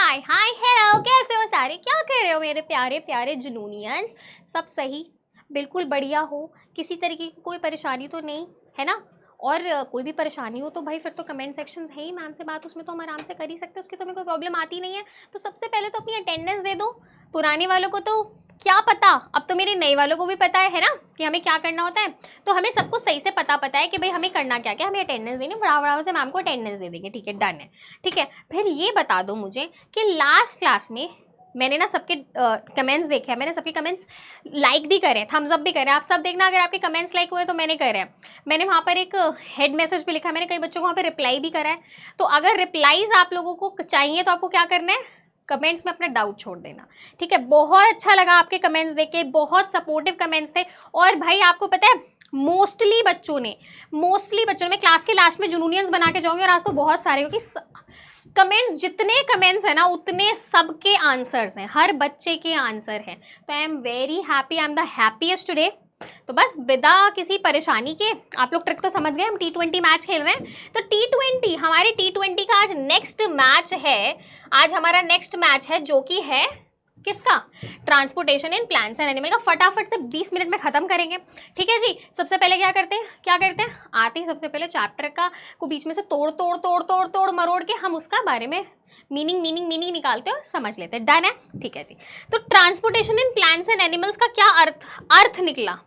हाय hi hello, कैसे हो सारे? क्या कर रहे हो मेरे प्यारे प्यारे जुनूनियंस? सब सही, बिल्कुल बढ़िया हो? किसी तरीके की कोई परेशानी तो नहीं है ना? और कोई भी परेशानी हो तो भाई फिर तो कमेंट सेक्शन है ही, मैम से बात उसमें तो हम आराम से कर ही सकते हैं, उसकी तो हमें कोई प्रॉब्लम आती नहीं है। तो सबसे पहले तो अपनी अटेंडेंस दे दो। पुराने वालों को तो क्या पता, अब तो मेरे नए वालों को भी पता है ना कि हमें क्या करना होता है। तो हमें सब कुछ सही से पता है कि भाई हमें करना क्या क्या, हमें अटेंडेंस देनी, फटाफट से मैम को अटेंडेंस दे देंगे, ठीक है, डन है। ठीक है, फिर ये बता दो मुझे कि लास्ट क्लास में मैंने ना सबके कमेंट्स देखे हैं, मैंने सबके कमेंट्स लाइक भी करे, थम्स अप भी करे। आप सब देखना, अगर आपके कमेंट्स लाइक हुए तो मैंने करे हैं। मैंने वहाँ पर एक हेड मैसेज भी लिखा है, मैंने कई बच्चों को वहाँ पर रिप्लाई भी करा है। तो अगर रिप्लाईज आप लोगों को चाहिए तो आपको क्या करना है, कमेंट्स में अपना डाउट छोड़ देना, ठीक है। बहुत अच्छा लगा आपके कमेंट्स देख के, बहुत सपोर्टिव कमेंट्स थे। और भाई आपको पता है मोस्टली बच्चों ने मैं क्लास के लास्ट में जुनूनियंस बना के जाऊंगी, और आज तो बहुत सारे, क्योंकि कमेंट्स, जितने कमेंट्स है ना उतने सबके आंसर्स हैं, हर बच्चे के आंसर हैं। तो I am very happy, I am the happiest today. तो बस बिना किसी परेशानी के, आप लोग ट्रिक तो समझ गए, हम T20 मैच खेल रहे हैं। तो T20, हमारी T20 का आज नेक्स्ट मैच है। आज हमारा नेक्स्ट मैच है जो कि है किसका, transportation in plants and animal का। फटाफट से 20 मिनट में खत्म करेंगे, ठीक है जी। सबसे पहले क्या करते हैं आते ही सबसे पहले चैप्टर का को बीच में से तोड़ मरोड़ के हम उसका बारे में मीनिंग निकालते हैं और समझ लेते हैं। डन है, ठीक है जी। तो transportation in plants and animals का क्या अर्थ निकला,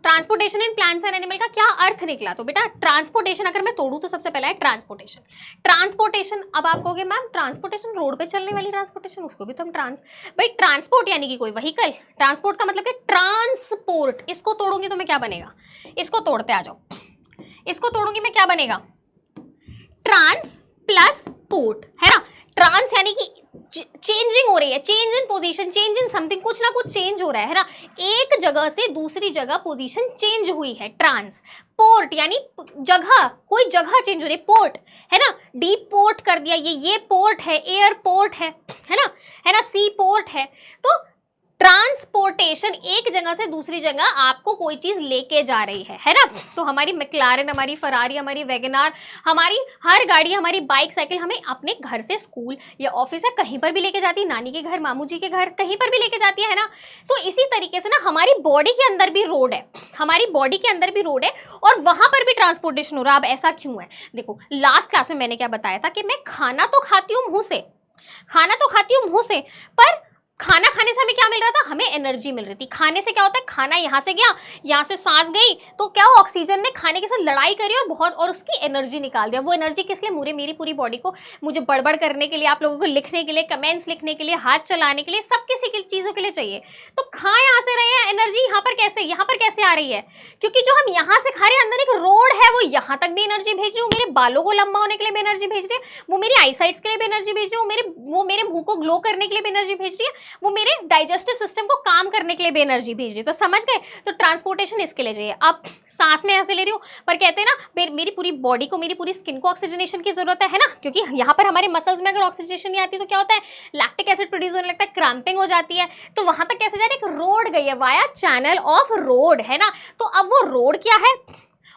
transportation in plants and animal का क्या अर्थ निकला? तो बेटा ट्रांसपोर्टेशन अगर मैं तोड़ू तो सबसे पहला है ट्रांसपोर्टेशन। अब आप कहोगे मैम ट्रांसपोर्टेशन रोड पे चलने वाली ट्रांसपोर्टेशन, उसको भी तो हम भाई ट्रांसपोर्ट यानी कि कोई व्हीकल, ट्रांसपोर्ट का मतलब कि ट्रांसपोर्ट। इसको तोड़ूंगी तो मैं क्या बनेगा, इसको तोड़ते आ जाओ, इसको तोड़ूंगी मैं क्या बनेगा, ट्रांस प्लस पोर्ट, है ना। ट्रांस यानी कि चेंजिंग हो रही है, change in position, change in something, कुछ ना कुछ चेंज हो रहा है ना, एक जगह से दूसरी जगह पोजीशन चेंज हुई है, ट्रांस। पोर्ट यानी जगह, कोई जगह चेंज हो रही है, पोर्ट है ना, डीप पोर्ट कर दिया, ये पोर्ट है, एयरपोर्ट है ना, सी पोर्ट है। तो ट्रांसपोर्टेशन, एक जगह से दूसरी जगह आपको कोई चीज लेके जा रही है ना। तो हमारी मैक्लारेन, हमारी फरारी, हमारी वैगनार, हमारी हर गाड़ी, हमारी बाइक, साइकिल हमें अपने घर से स्कूल या ऑफिस या कहीं पर भी लेके जाती है, नानी के घर, मामू जी के घर, कहीं पर भी लेके जाती है ना। तो इसी तरीके से ना हमारी बॉडी के अंदर भी रोड है, हमारी बॉडी के अंदर भी रोड है, और वहां पर भी ट्रांसपोर्टेशन हो रहा है। अब ऐसा क्यों है, देखो लास्ट क्लास में मैंने क्या बताया था कि मैं खाना तो खाती हूँ मुंह से, पर खाना खाने से हमें क्या मिल रहा था, हमें एनर्जी मिल रही थी। खाने से क्या होता है, खाना यहाँ से गया, यहाँ से सांस गई, तो क्या हो, ऑक्सीजन ने खाने के साथ लड़ाई करी और उसकी एनर्जी निकाल दिया। वो एनर्जी किस लिए, मेरी पूरी बॉडी को, मुझे बड़बड़ करने के लिए, आप लोगों को लिखने के लिए, कमेंट्स लिखने के लिए, हाथ चलाने के लिए, सब किसी चीजों के लिए चाहिए। तो खा यहाँ से रहे हैं, एनर्जी यहाँ पर कैसे आ रही है, क्योंकि जो हम यहाँ से खा रहे हैं, अंदर एक रोड है, वो यहाँ तक भी एनर्जी भेज रही हूँ, मेरे बालों को लंबा होने के लिए भी एनर्जी भेज रही है, वो मेरी आईसाइट्स के लिए भी एनर्जी भेज रही है, वो मेरे मुंह को ग्लो करने के लिए भी एनर्जी भेज रही है, वो मेरे डाइजेस्टिव सिस्टम को काम करने के लिए भी एनर्जी भेज रही है। तो समझ गए, तो ट्रांसपोर्टेशन इसके लिए चाहिए। अब सांस में ऐसे ले रही हूँ, पर कहते हैं ना मेरी पूरी बॉडी को, मेरी पूरी स्किन को ऑक्सीजनेशन की जरूरत है ना, क्योंकि यहाँ पर हमारे मसल्स में अगर ऑक्सीजनेशन नहीं आती तो क्या होता है, लैक्टिक एसिड प्रोड्यूस होने लगता है, क्रैम्पिंग हो जाती है। तो वहां तक कैसे जा रही है, एक रोड गई है, वाया चैनल ऑफ रोड, है ना। तो अब वो रोड क्या है,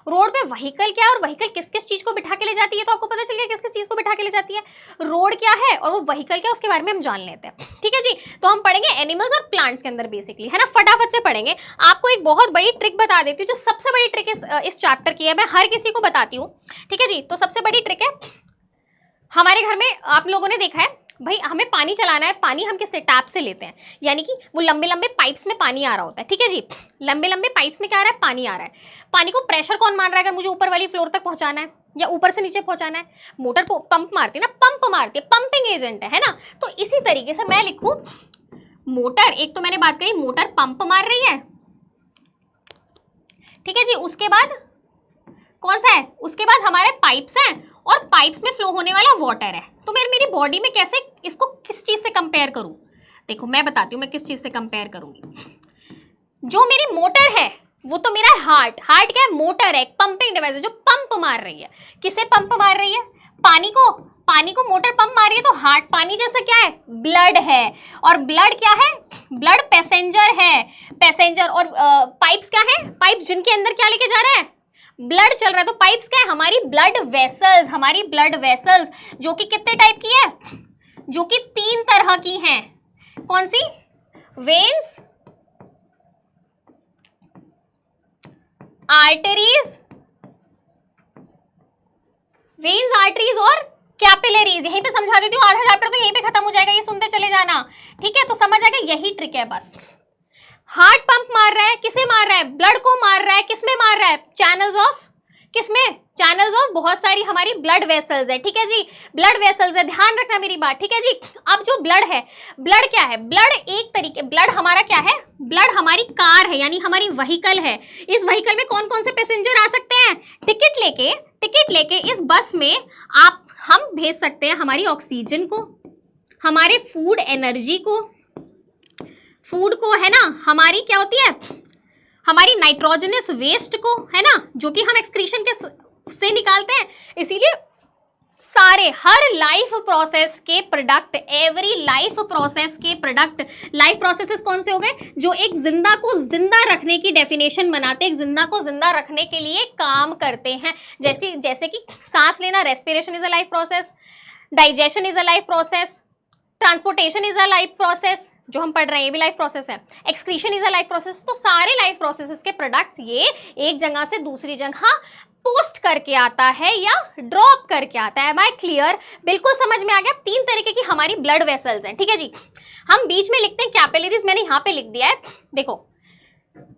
रोड पे व्हीकल क्या है, और व्हीकल किस किस चीज को बिठा के ले जाती है, तो आपको पता चल गया किस किस चीज को बिठा के ले जाती है, रोड क्या है और वो व्हीकल क्या है, उसके बारे में हम जान लेते हैं, ठीक है जी। तो हम पढ़ेंगे एनिमल्स और प्लांट्स के अंदर बेसिकली, है ना, फटाफट से पढ़ेंगे। आपको एक बहुत बड़ी ट्रिक बता देती हूँ, जो सबसे बड़ी ट्रिक इस चैप्टर की है, मैं हर किसी को बताती हूँ, ठीक है जी। तो सबसे बड़ी ट्रिक है, हमारे घर में आप लोगों ने देखा है भाई, हमें पानी चलाना है, पानी हम किससे, टैप से लेते हैं, यानी कि वो लंबे लंबे पाइप्स में पानी आ रहा होता है, ठीक है जी। लंबे लंबे पाइप्स में क्या आ रहा है, पानी आ रहा है। पानी को प्रेशर कौन मान रहा है, अगर मुझे ऊपर वाली फ्लोर तक पहुंचाना है या ऊपर से नीचे पहुंचाना है, मोटर को पंप मारती है ना, पंपिंग एजेंट है ना। तो इसी तरीके से मैं लिखूं मोटर, एक तो मैंने बात करी मोटर पंप मार रही है, ठीक है जी। उसके बाद कौन सा है, उसके बाद हमारे पाइप्स हैं, और पाइप्स में फ्लो होने वाला वाटर है। तो मैं मेरी बॉडी में कैसे इसको किस चीज से कंपेयर करूं, देखो मैं बताती हूं मैं किस चीज से कंपेयर करूंगी। जो मेरी मोटर है वो तो मेरा हार्ट क्या है, मोटर है, पंपिंग डिवाइस है जो पंप मार रही है। किसे पंप मार रही है, पानी को मोटर पंप मार रही है। तो हार्ट पानी जैसा क्या है, ब्लड है, और ब्लड क्या है, ब्लड पैसेंजर है, पैसेंजर। और पाइप्स क्या है, पाइप्स जिनके अंदर क्या लेके जा रहा है, ब्लड चल रहा है, तो पाइप्स क्या है? हमारी ब्लड वेसल्स, हमारी ब्लड वेसल्स जो कि कितने टाइप की है? जो कि 3 तरह की हैं। कौन सी? वेन्स, आर्टरीज, वेन्स, आर्टरीज और कैपिलरीज। यहीं पे समझा देती हूँ, आधा चैप्टर तो यहीं पे खत्म हो जाएगा, ये सुनते चले जाना, ठीक है? तो समझ आएगा, यही ट्रिक है बस। हार्ट पंप मार रहा है, किसे मार रहा है? ब्लड को मार रहा है, किसमें मार रहा है? चैनल्स ऑफ, किसमें? चैनल्स ऑफ बहुत सारी हमारी ब्लड वेसल्स है, ठीक है जी, ब्लड वेसल्स है, ध्यान रखना मेरी बात, ठीक है जी। अब जो ब्लड है, ब्लड क्या है? ब्लड एक तरीके, ब्लड हमारा क्या है? ब्लड हमारी कार है, यानी हमारी व्हीकल है। इस व्हीकल में कौन कौन से पैसेंजर आ सकते हैं? टिकट लेके इस बस में हम भेज सकते हैं हमारी ऑक्सीजन को, हमारे फूड एनर्जी को, फूड को, है ना, हमारी क्या होती है, हमारी नाइट्रोजनस वेस्ट को, है ना, जो कि हम एक्सक्रीशन के से निकालते हैं। इसीलिए सारे, हर लाइफ प्रोसेस के प्रोडक्ट, एवरी लाइफ प्रोसेस के प्रोडक्ट, लाइफ प्रोसेसेस कौन से हो गए? जो एक जिंदा को जिंदा रखने की डेफिनेशन बनाते हैं, एक जिंदा को जिंदा रखने के लिए काम करते हैं। जैसे कि सांस लेना, respiration is a life process, digestion is a life process, transportation is a life process, जो हम पढ़ रहे हैं ये भी लाइफ प्रोसेस है, excretion is a life process. तो सारे लाइफ प्रोसेसेस के प्रोडक्ट्स ये एक जगह से दूसरी जगह पोस्ट करके आता है या ड्रॉप करके आता है। Am I clear? बिल्कुल समझ में आ गया। 3 तरीके की हमारी ब्लड वेसल्स हैं, ठीक है जी। हम बीच में लिखते हैं कैपिलरीज, मैंने यहाँ पे लिख दिया है, देखो,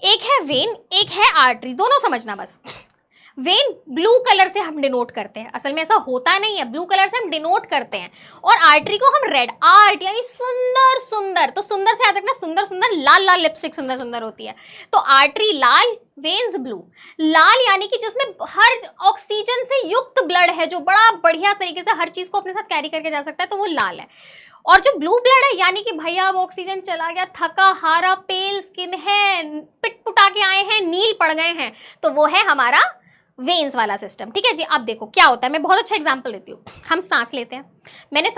एक है वेन, एक है आर्टरी, दोनों समझना बस। वेन ब्लू कलर से हम डिनोट करते हैं, असल में ऐसा होता नहीं है, ब्लू कलर से हम डिनोट करते हैं, और आर्टरी को हम रेड, आर्ट यानी सुंदर सुंदर, तो सुंदर से याद रखना, सुंदर सुंदर, लाल लाल लिपस्टिक सुंदर सुंदर होती है, तो आर्टरी लाल, वेन्स ब्लू। लाल यानी कि जिसमें हर ऑक्सीजन से युक्त ब्लड है, जो बड़ा बढ़िया तरीके से हर चीज को अपने साथ कैरी करके जा सकता है, तो वो लाल है। और जो ब्लू ब्लड है, यानी कि भैया अब ऑक्सीजन चला गया, थका हारा, पेल स्किन है, पिट पुटा के आए हैं, नील पड़ गए हैं, तो वो है हमारा वेन्स वाला सिस्टम, ठीक है जी। अब देखो क्या होता है, मैं बहुत अच्छा एग्जांपल देती हूँ। हम सांस लेते हैं, मैंने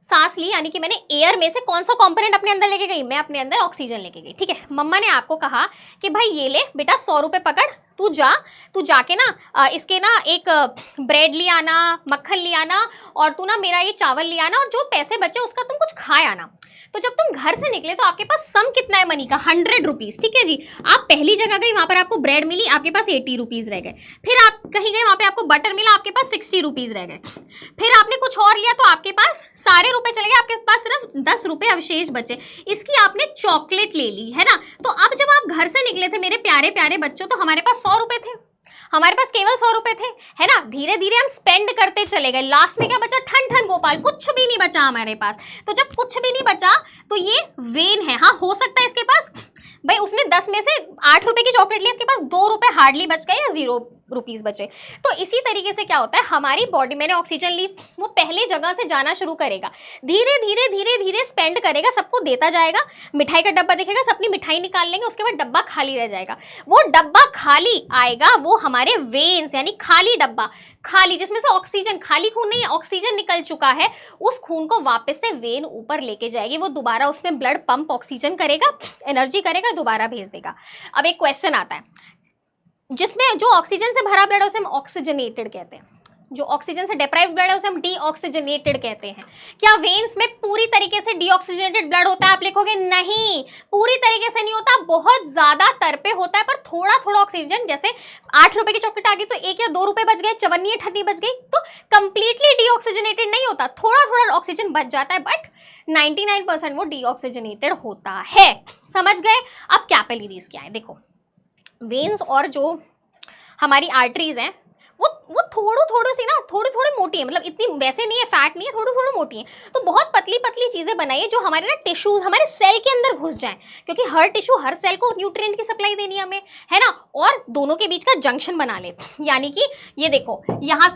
सांस ली यानी कि मैंने एयर में से कौन सा कंपोनेंट अपने अंदर लेके गई? मैं अपने अंदर ऑक्सीजन लेके गई, ठीक है। मम्मा ने आपको कहा कि भाई ये ले बेटा, 100 रुपए पकड़, तू जाके ना इसके ना एक ब्रेड ले आना, मक्खन ले आना, और तू ना मेरा ये चावल ले आना, और जो पैसे बचे उसका तुम कुछ खा आना। तो जब तुम घर से निकले तो आपके पास सम कितना है मनी का? 100 रुपीज, ठीक है जी। आप पहली जगह गई, वहां पर आपको ब्रेड मिली, आपके पास 80 रुपीज रह गए। फिर आप कहीं गए, वहां पे आपको बटर मिला, आपके पास 60 रुपीज रह गए। फिर आपने कुछ और लिया तो आपके पास सारे रुपए चले गए, आपके पास सिर्फ 10 रुपए अवशेष बचे। इसकी आपने चॉकलेट ले ली, है ना। तो अब जब आप घर से निकले थे मेरे प्यारे प्यारे बच्चों, तो हमारे पास 100 रुपए थे, हमारे पास केवल 100 रुपए थे, है ना। धीरे धीरे हम स्पेंड करते चले गए, लास्ट में क्या बचा? ठन ठन गोपाल, कुछ भी नहीं बचा हमारे पास। तो जब कुछ भी नहीं बचा तो ये वेन है। हाँ, हो सकता है इसके पास, भाई उसने 10 में से 8 रुपए की चॉकलेट ली, इसके पास 2 रुपए हार्डली बच गए या 0 रुपीस बचे। तो इसी तरीके से क्या होता है, हमारी बॉडी, मैंने ऑक्सीजन ली, वो पहले जगह से जाना शुरू करेगा, धीरे धीरे धीरे धीरे स्पेंड करेगा, सबको देता जाएगा। मिठाई का डब्बा दिखेगा, सबनी मिठाई निकाल लेंगे, उसके बाद डब्बा खाली रह जाएगा। वो डब्बा खाली आएगा, वो हमारे वेन्स, यानी खाली डब्बा, खाली, जिसमें से ऑक्सीजन, खाली खून नहीं है, ऑक्सीजन निकल चुका है, उस खून को वापस से वेन ऊपर लेके जाएगी, वो दोबारा उसमें ब्लड पंप ऑक्सीजन करेगा, एनर्जी करेगा, दोबारा भेज देगा। अब एक क्वेश्चन आता है, जिसमें जो ऑक्सीजन से भरा ब्लड है उसे हम ऑक्सीजनेटेड कहते हैं, जो ऑक्सीजन से डिप्राइव्ड ब्लड है उसे हम डीऑक्सीजनेटेड कहते हैं। क्या वेन्स में पूरी तरीके से डीऑक्सीजनेटेड ब्लड होता है? आप लिखोगे नहीं, पूरी तरीके से नहीं होता, बहुत ज्यादा तर पे होता है, पर थोड़ा थोड़ा ऑक्सीजन, जैसे 8 रुपए की चॉकलेट आ गई तो 1 या 2 रुपए बच गए, 54 अठन्नी बच गई, तो कंप्लीटली डीऑक्सीजनेटेड नहीं होता, थोड़ा थोड़ा ऑक्सीजन बच जाता है, बट 99% वो डीऑक्सीजनेटेड होता है। समझ गए? अब कैपिलरीज क्या है, देखो, वेन्स और जो हमारी आर्टरीज हैं वो थोड़ी सी ना, थोड़ी मोटी है, मतलब इतनी वैसे नहीं है, फैट नहीं है, थोड़ी मोटी है, तो बहुत पतली पतली चीजें बनाइए जो हमारे ना टिश्यूज, हमारे सेल के अंदर घुस जाएं, क्योंकि हर टिश्यू, हर सेल को न्यूट्रिएंट की सप्लाई देनी है हमें, है ना, और दोनों के बीच का जंक्शन बना ले। यानी कि ये देखो, यहाँ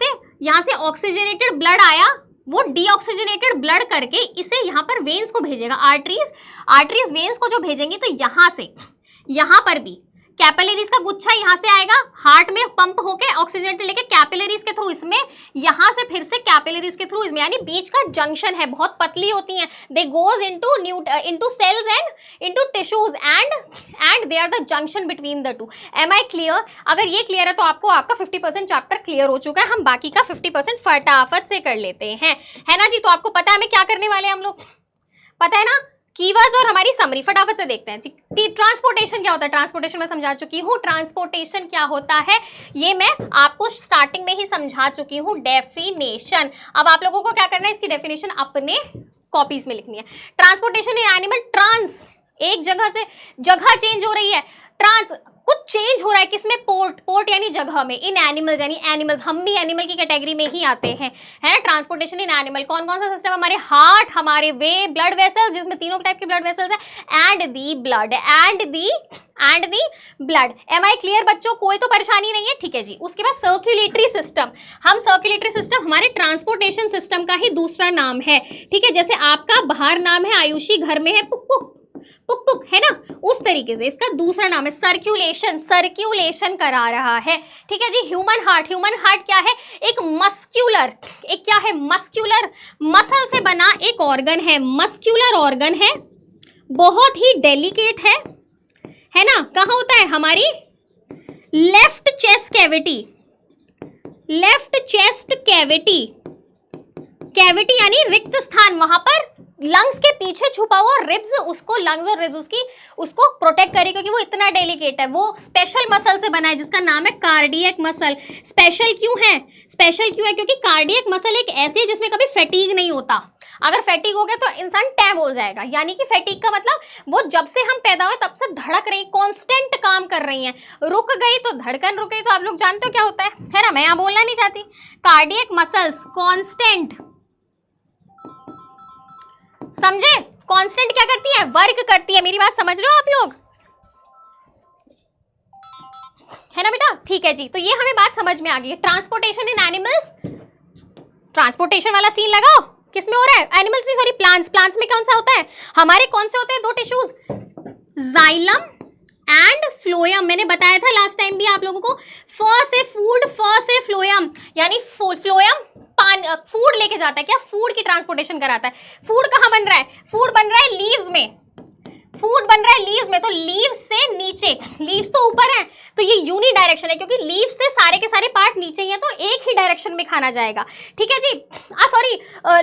से ऑक्सीजनेटेड ब्लड आया, वो डीऑक्सीजनेटेड ब्लड करके इसे यहाँ पर वेन्स को भेजेगा, आर्टरीज वेन्स को जो भेजेंगे, तो यहाँ से यहाँ पर भी कैपिलरीज का गुच्छा यहाँ से आएगा, हार्ट में पंप होके ऑक्सीजन लेके कैपिलरीज के थ्रू इसमें, यहाँ से फिर से कैपिलरीज के थ्रू इसमें, यानी बीच का जंक्शन है, बहुत पतली होती हैं, they goes into cells and into tissues and they are the junction between the two. Am I clear? अगर ये क्लियर है तो आपको आपका 50% चैप्टर क्लियर हो चुका है। हम बाकी का 50% फटाफट से कर लेते हैं, है ना जी। तो आपको पता है हमें क्या करने वाले हैं हम लोग, पता है ना, कीवर्ड्स और हमारी समरी। फटाफट से देखते हैं। ट्रांसपोर्टेशन क्या होता है, ट्रांसपोर्टेशन मैं समझा चुकी हूँ। ट्रांसपोर्टेशन क्या होता है ये मैं आपको स्टार्टिंग में ही समझा चुकी हूँ, डेफिनेशन। अब आप लोगों को क्या करना है, इसकी डेफिनेशन अपने कॉपीज में लिखनी है। ट्रांसपोर्टेशन इन एनिमल, ट्रांस, एक जगह से जगह चेंज हो रही है, ट्रांस कुछ चेंज हो रहा है, किसमें, पोर्ट, पोर्ट यानी जगह में, इन एनिमल्स यानी एनिमल्स, हम भी एनिमल की कैटेगरी में ही आते हैं, है ना। ट्रांसपोर्टेशन इन एनिमल, कौन कौन सा सिस्टम, हमारे हार्ट, हमारे वे, ब्लड वेसल्स जिसमें तीनों टाइप के ब्लड वेसल्स है, and the blood, and the blood. Am I clear बच्चों, कोई तो परेशानी नहीं है, ठीक है जी। उसके बाद सर्कुलेटरी सिस्टम, हम सर्कुलेटरी सिस्टम हमारे ट्रांसपोर्टेशन सिस्टम का ही दूसरा नाम है, ठीक है। जैसे आपका बाहर नाम है आयुषी, घर में है पुक पुक पुक पुक, है ना, उस तरीके से इसका दूसरा नाम है सर्कुलेशन, सर्कुलेशन करा रहा है, ठीक है जी। ह्यूमन हार्ट, ह्यूमन हार्ट क्या है, एक मस्क्यूलर, एक क्या है, मस्क्यूलर, मसल से बना एक ऑर्गन है, मस्क्यूलर ऑर्गन है, बहुत ही डेलिकेट है ना। कहाँ होता है, हमारी left chest cavity, left chest cavity, cavity यानी रिक्त स्थान, वहां पर लंग्स के पीछे छुपा हुआ रिब्स, उसको लंग्स और रिब्स उसको प्रोटेक्ट करे, क्योंकि वो इतना डेलिकेट है। वो स्पेशल मसल से बना है जिसका नाम है कार्डियक मसल। स्पेशल क्यों है, स्पेशल क्यों है, क्योंकि कार्डियक मसल एक ऐसी है जिसमें कभी फैटीग नहीं होता। अगर फैटीग हो गया तो इंसान टैब हो जाएगा, यानी कि फैटीग का मतलब वो जब से हम पैदा हुए तब से धड़क रही, कांस्टेंट काम कर रही हैं, रुक गई तो धड़कन रुक गई तो आप लोग जानते हो क्या होता है ना। मैं यहाँ बोलना नहीं चाहती, कार्डियक मसल्स कांस्टेंट, समझे, कांस्टेंट क्या करती है, वर्क करती है। मेरी बात समझ रहे हो आप लोग, है ना बेटा, ठीक है जी। तो ये हमें बात समझ में आ गई है। ट्रांसपोर्टेशन इन एनिमल्स, ट्रांसपोर्टेशन वाला सीन लगाओ, किसमें हो रहा है, एनिमल्स नहीं सॉरी प्लांट्स, प्लांट्स में कौन सा होता है, हमारे कौन से होते हैं दो टिश्यूज, जाइलम एंड फ्लोयम। मैंने बताया था लास्ट टाइम भी आप लोगों को, फ से फूड, फ से फ्लोयम, यानी फ्लोयम फूड लेके जाता है, क्या फूड की ट्रांसपोर्टेशन कराता है। फूड कहाँ बन रहा है, फूड बन रहा है लीव्स में, फूड बन रहा है लीव्स में, तो लीव्स से नीचे, लीव्स तो ऊपर है तो ये यूनी डायरेक्शन है, क्योंकि लीव्स से सारे के सारे पार्ट नीचे ही है तो एक ही डायरेक्शन में खाना जाएगा, ठीक है जी। सॉरी,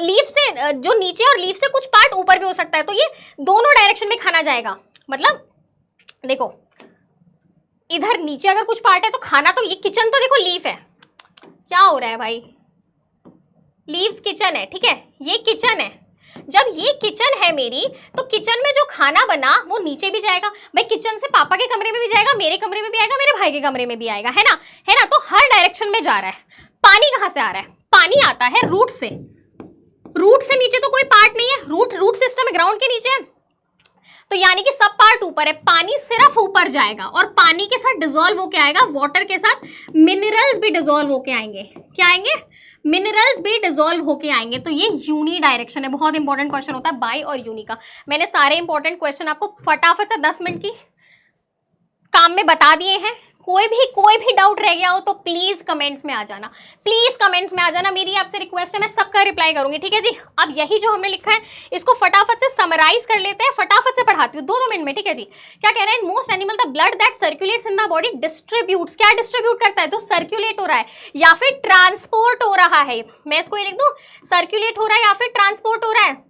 लीव से जो नीचे और लीव से कुछ पार्ट ऊपर भी हो सकता है, तो ये दोनों डायरेक्शन में खाना जाएगा। मतलब देखो इधर नीचे अगर कुछ पार्ट है तो खाना, तो ये किचन तो देखो लीफ है, क्या हो रहा है भाई, लीव्स किचन है, ठीक है, ये किचन है। जब ये किचन है मेरी, तो किचन में जो खाना बना वो नीचे भी जाएगा भाई, किचन से पापा के कमरे में भी जाएगा, मेरे कमरे में भी आएगा, मेरे भाई के कमरे में भी आएगा, है ना, तो हर डायरेक्शन में जा रहा है। पानी कहाँ से आ रहा है, पानी आता है रूट से, रूट से नीचे तो कोई पार्ट नहीं है, रूट सिस्टम ग्राउंड के नीचे है, तो यानी कि सब पार्ट ऊपर है, पानी सिर्फ ऊपर जाएगा और पानी के साथ डिसॉल्व होके आएगा, वाटर के साथ मिनरल्स भी डिसॉल्व होके आएंगे, क्या आएंगे, मिनरल्स भी डिसॉल्व होके आएंगे। तो ये यूनी डायरेक्शन है, बहुत इंपॉर्टेंट क्वेश्चन होता है बाई और यूनी का। मैंने सारे इंपॉर्टेंट क्वेश्चन आपको फटाफट से 10 मिनट की काम में बता दिए हैं। कोई भी डाउट रह गया हो तो प्लीज कमेंट्स में आ जाना, प्लीज कमेंट्स में आ जाना, मेरी आपसे रिक्वेस्ट है, मैं सबका रिप्लाई करूंगी, ठीक है जी। अब यही जो हमने लिखा है इसको फटाफट से समराइज कर लेते हैं, फटाफट से पढ़ाती हूँ 2-2 मिनट में, ठीक है जी। क्या कह रहे हैं, most animal the blood that circulates in the body distributes, क्या डिस्ट्रीब्यूट करता है, तो सर्कुलेट हो रहा है या फिर ट्रांसपोर्ट हो रहा है, मैं इसको लिख दूं, सर्कुलेट हो रहा है या फिर ट्रांसपोर्ट हो रहा है,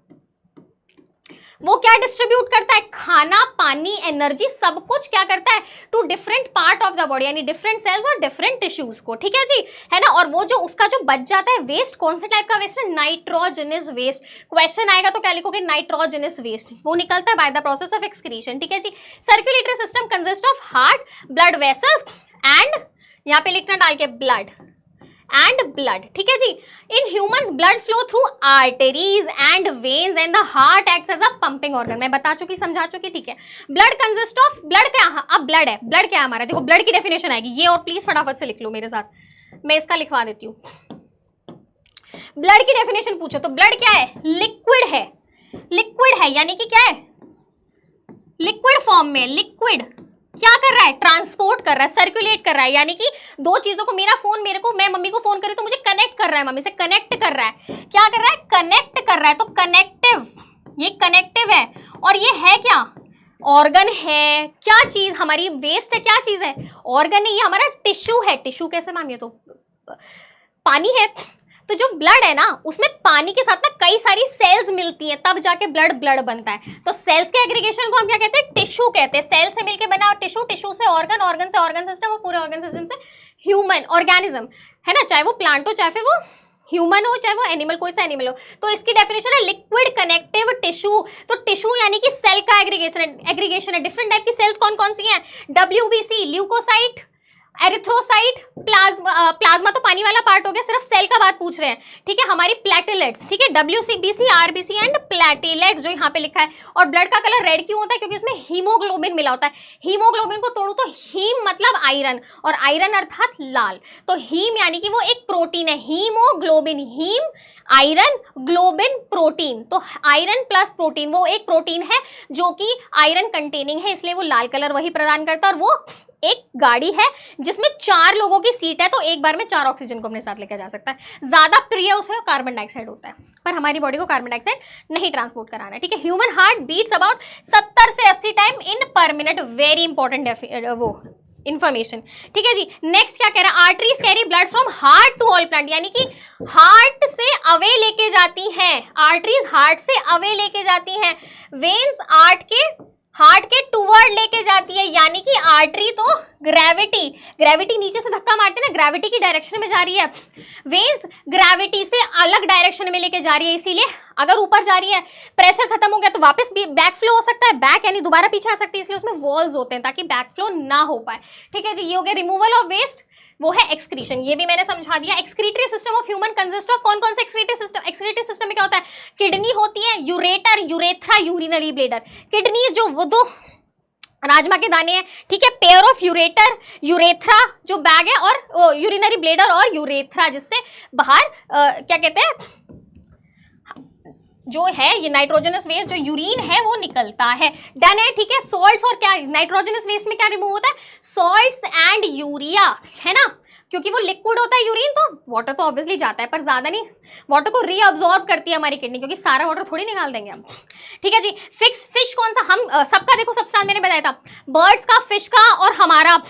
वो क्या डिस्ट्रीब्यूट करता है, खाना, पानी, एनर्जी, सब कुछ क्या करता है, to different part of the body, यानी डिफरेंट सेल्स और डिफरेंट टिश्यूज को, ठीक है जी, है ना। और वो जो उसका जो बच जाता है वेस्ट, कौन से टाइप का वेस्ट है, नाइट्रोजनस वेस्ट। क्वेश्चन आएगा तो क्या लिखोगे, नाइट्रोजनस वेस्ट, वो निकलता है by the process of excretion, ठीक है जी। Circulatory system consist of heart, blood vessels and, यहाँ पे लिखना डाल के ब्लड एंड ब्लड, ठीक है जी। In humans blood flow through arteries and veins and the heart acts as a pumping organ, मैं बता चुकी, समझा चुकी, ठीक है। ब्लड कंसिस्ट ऑफ, ब्लड क्या, अब ब्लड है, ब्लड क्या है हमारा, देखो ब्लड की डेफिनेशन आएगी ये, और प्लीज फटाफट से लिख लो मेरे साथ, मैं इसका लिखवा देती हूँ। ब्लड की डेफिनेशन पूछो तो ब्लड क्या है, लिक्विड है, लिक्विड है यानी कि क्या है, लिक्विड फॉर्म में, लिक्विड क्या कर रहा है, ट्रांसपोर्ट कर रहा है, सर्कुलेट कर रहा है, यानी कि दो चीजों को, मेरा फोन मेरे को, मैं मम्मी को फोन करूँ तो मुझे कनेक्ट कर रहा है, मम्मी से कनेक्ट कर रहा है, क्या कर रहा है, कनेक्ट कर रहा है, तो कनेक्टिव, ये कनेक्टिव है। और ये है क्या, ऑर्गन है, क्या चीज हमारी वेस्ट है, क्या चीज है, ऑर्गन नहीं, ये हमारा टिश्यू है। टिश्यू कैसे मैम, ये तो पानी है। तो जो ब्लड है ना, उसमें पानी के साथ ना कई सारी सेल्स मिलती हैं, तब जाके ब्लड बनता है। तो सेल्स के एग्रीगेशन को हम क्या कहते हैं, टिश्यू कहते हैं। सेल से मिलके बना टिश्यू, टिश्यू से ऑर्गन, ऑर्गन से ऑर्गन सिस्टम, और पूरे ऑर्गन सिस्टम से ह्यूमन ऑर्गेनिज्म, है ना, चाहे वो प्लांट हो, चाहे फिर वो ह्यूमन हो, चाहे वो एनिमल, कोई सा एनिमल हो। तो इसकी डेफिनेशन है लिक्विड कनेक्टिव टिश्यू। तो टिश्यू यानी कि सेल का एग्रीगेशन है। डिफरेंट टाइप की सेल्स कौन कौन सी हैं, WBC, ल्यूकोसाइट, एरिथ्रोसाइट, प्लाज्मा तो पानी वाला पार्ट हो गया, सिर्फ सेल का बात पूछ रहे हैं, ठीक है। हमारी प्लेटलेट्स, ठीक है, WBC, RBC एंड प्लेटलेट्स जो यहाँ पे लिखा है। और ब्लड का कलर रेड क्यों होता है, क्योंकि उसमें हीमोग्लोबिन मिला होता है। हीमोग्लोबिन को तोड़ू तो हीम मतलब आयरन, और आयरन अर्थात लाल। तो हीम यानी कि वो एक प्रोटीन है, haemoglobin, haem iron, globin protein. तो आयरन प्लस प्रोटीन, वो एक प्रोटीन है जो कि आयरन कंटेनिंग है, इसलिए वो लाल कलर वही प्रदान करता है। और वो एक गाड़ी है जिसमें 4 लोगों की सीट है, तो एक बार में 4 ऑक्सीजन को अपने साथ लेकर जा सकता है। ज्यादा प्रिय उसे कार्बन डाइऑक्साइड होता है, पर हमारी बॉडी को कार्बन डाइऑक्साइड नहीं ट्रांसपोर्ट कराना है, ठीक है। ह्यूमन हार्ट बीट्स अबाउट 70 से 80 time in per minute, very important वो इंफॉर्मेशन, ठीक है जी। नेक्स्ट क्या कह रहा है, arteries carry blood from heart to all plant, यानी कि हार्ट से अवे लेके जाती हैं, आर्टरीज हार्ट से अवे लेके जाती हैं, वेन्स हार्ट के टूवर्ड लेके जाती है, यानी कि आर्टरी तो ग्रेविटी नीचे से धक्का मारते हैं ना, ग्रेविटी की डायरेक्शन में जा रही है, वेन्स ग्रेविटी से अलग डायरेक्शन में लेके जा रही है, इसीलिए अगर ऊपर जा रही है, प्रेशर खत्म हो गया तो वापस भी बैक फ्लो हो सकता है, बैक यानी दोबारा पीछे आ सकती है, इसलिए उसमें वॉल्स होते हैं ताकि बैक फ्लो ना हो पाए, ठीक है जी। ये हो गया रिमूवल ऑफ वेस्ट, वो है एक्सक्रीशन, ये भी मैंने समझा दिया। Excretory system of human consist of कौन कौन से एक्सक्रीटरी सिस्टम में क्या होता है, किडनी होती है, ureter, urethra, urinary bladder. Kidney जो वो दो राजमा के दाने हैं, ठीक है, पेयर ऑफ यूरेटर, यूरेथ्रा जो बैग है, और यूरिनरी ब्लेडर और यूरेथ्रा जिससे बाहर क्या कहते हैं, जो है ये नाइट्रोजनस वेस्ट, जो यूरिन है वो निकलता है, डन है, ठीक है। सॉल्ट्स और क्या, नाइट्रोजनस वेस्ट में क्या रिमूव होता है, सॉल्ट्स एंड यूरिया, है ना, क्योंकि वो लिक्विड होता है यूरिन, तो वाटर तो ऑब्वियसली जाता है, पर ज्यादा नहीं, वाटर को रीअब्सॉर्ब करती है हमारी किडनी, क्योंकि सारा वाटर थोड़ी निकाल देंगे हम, ठीक है जी। फिश कौन सा, हम सबका देखो, सबसे मैंने बताया था, बर्ड्स का, फिश का और हमारा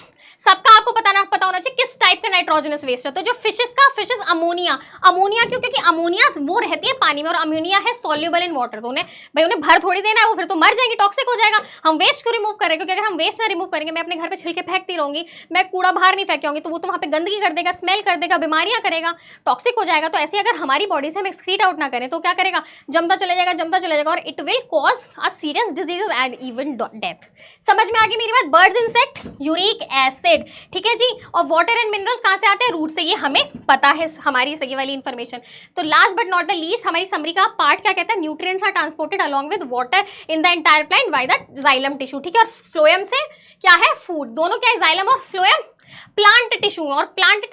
सबका आपको पता होना चाहिए किस टाइप का नाइट्रोजनस वेस्ट है। तो जो फिशेस अमोनिया, क्यों, क्योंकि अमोनिया वो रहती है पानी में, और अमोनिया है सॉल्युबल इन वाटर, तो उन्हें भर थोड़ी देना है, वो फिर तो मर जाएंगे, टॉक्सिक हो जाएगा। हम वेस्ट को रिमूव करेंगे, क्योंकि अगर हम वेस्ट ना रिमूव करेंगे, मैं अपने घर पे छिलके फेंकती रहूंगी, मैं कूड़ा बाहर नहीं फेंकूंगी, तो वो तो वहाँ पे गंदगी कर देगा, स्मेल कर देगा, बीमारियां करेगा, टॉक्सिक हो जाएगा। तो ऐसे अगर हमारी बॉडी से हम एक्सक्रीट आउट ना करें तो क्या करेगा, जमता चला जाएगा, और it will cause a serious disease and even death. समझ में आ गई मेरी बात। बर्ड्स इंसेक्ट, यूरिक एसिड, ठीक है जी। और वाटर एंड मिनरल्स कहाँ से आते हैं, रूट से, ये हमें पता है, हमारी सही वाली इंफॉर्मेशन। तो last but not the least, हमारी समरी का पार्ट क्या कहता है, nutrients are transported along with water in the entire plant by the xylem tissue, ठीक है। और फ्लोएम से क्या है, फूड, दोनों क्या है, जाइलम और फ्लोएम, प्लांट टिश्यू। और प्लांट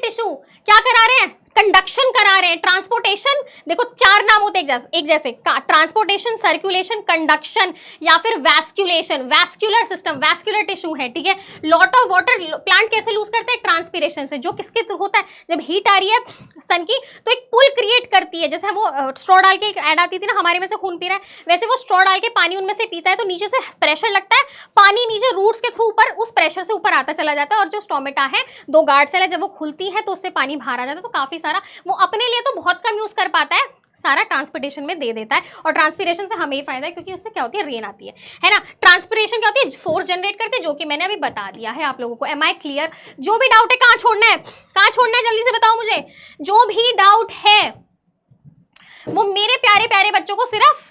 टिश्यू क्या करा रहे हैं, कंडक्शन करा रहे हैं, ट्रांसपोर्टेशन, देखो 4 नाम होते हैं एक जैसे, ट्रांसपोर्टेशन, सर्कुलेशन, कंडक्शन या फिर वैस्कुलेशन, वैस्कुलर सिस्टम, वैस्कुलर टिश्यू है, ठीक है। लॉट ऑफ वाटर प्लांट कैसे लूज करते हैं, ट्रांसपीरेशन से, जो किसके थ्रू होता है, जब हीट आ रही है सन की तो एक पुल क्रिएट करती है, जैसे वो स्ट्रॉ डाल के ऐड आती थी ना, हमारे में से खून पी रहा है, वैसे वो स्ट्रॉ डाल के पानी उनमें से पीता है, तो नीचे से प्रेशर लगता है, पानी नीचे रूट्स के थ्रू ऊपर उस प्रेशर से ऊपर आता चला जाता है, और जो स्टोमेटा है 2 गार्ड सेल है, जब वो खुलती है तो उससे पानी बाहर आ जाता है, तो काफी सारा वो अपने लिए तो बहुत कम यूज कर पाता है, सारा ट्रांसपोर्टेशन में दे देता है। और ट्रांसपिरेशन से हमें ही फायदा है, क्योंकि उससे क्या होती है, रेन आती है ना। ट्रांसपिरेशन क्या होती है, फोर्स जनरेट करते हैं, जो कि मैंने अभी बता दिया है आप लोगों को। Am I clear? जो भी डाउट है कहाँ छोड़ना है, जल्दी से बताओ मुझे, जो भी डाउट है वो मेरे प्यारे प्यारे बच्चों को सिर्फ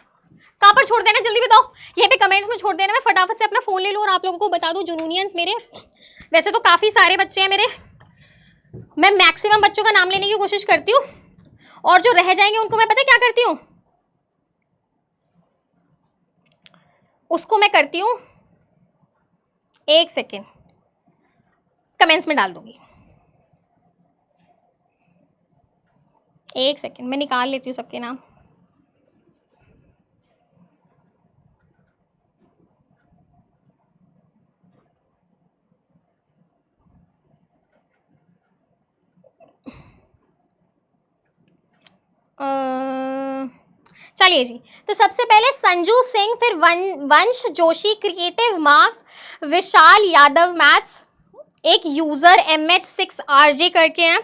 कहाँ पर छोड़ देना, जल्दी बताओ, ये भी कमेंट्स में छोड़ देना। मैं फटाफट से अपना फोन ले लूँ और आप लोगों को बता दूं, जुनूनियंस मेरे, वैसे तो काफी सारे बच्चे हैं मेरे, मैं मैक्सिमम बच्चों का नाम लेने की कोशिश करती हूँ, और जो रह जाएंगे उनको मैं पता क्या करती हूँ, उसको मैं करती हूँ 1 सेकेंड कमेंट्स में डाल दूंगी, 1 सेकेंड मैं निकाल लेती हूँ सबके नाम। चलिए जी, तो सबसे पहले संजू सिंह, फिर वंश जोशी क्रिएटिव मार्क्स, विशाल यादव मैथ्स, एक यूजर MH6RJ करके हैं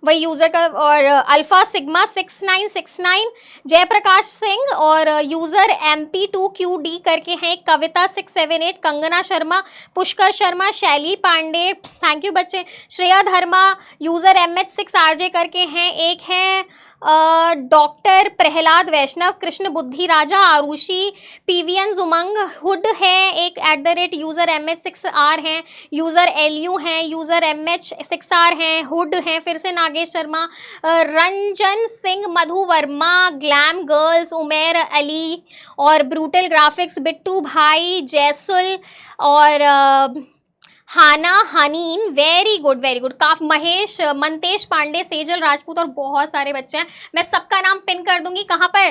वही यूजर का, और अल्फा सिग्मा 6969 जयप्रकाश सिंह, और यूजर MP2QD करके हैं एक कविता 678, कंगना शर्मा, पुष्कर शर्मा, शैली पांडे, थैंक यू बच्चे, श्रेया धर्मा, यूजर MH6RJ करके हैं, एक है डॉक्टर प्रहलाद वैष्णव, कृष्ण बुद्धि राजा, आरुषि, PVN उमंग, हुड है एक यूजर MH6R हैं, यूजर LU हैं, यूजर MH6R हैं, हुड हैं, फिर से नागेश शर्मा, रंजन सिंह, मधु वर्मा, ग्लैम गर्ल्स, उमेर अली, और ब्रूटल ग्राफिक्स, बिट्टू भाई, जैसुल, और Hana Haneen, very good very good, Mahesh, Mantesh Pandey, Sejal Rajput, और बहुत सारे बच्चे हैं। मैं सबका नाम पिन कर दूंगी कहाँ पर,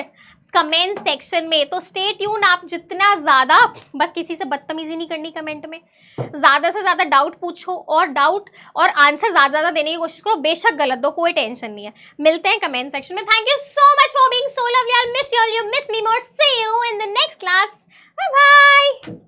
कमेंट सेक्शन में। तो स्टे ट्यून, आप जितना ज़्यादा, बस किसी से बदतमीजी नहीं करनी कमेंट में, ज़्यादा से ज़्यादा डाउट पूछो, और डाउट और आंसर ज़्यादा देने की कोशिश करो, बेशक गलत दो, कोई टेंशन नहीं है। मिलते हैं कमेंट सेक्शन में। Thank you so much for being so lovely, I miss you all, you miss me more, see you in the next class, bye bye.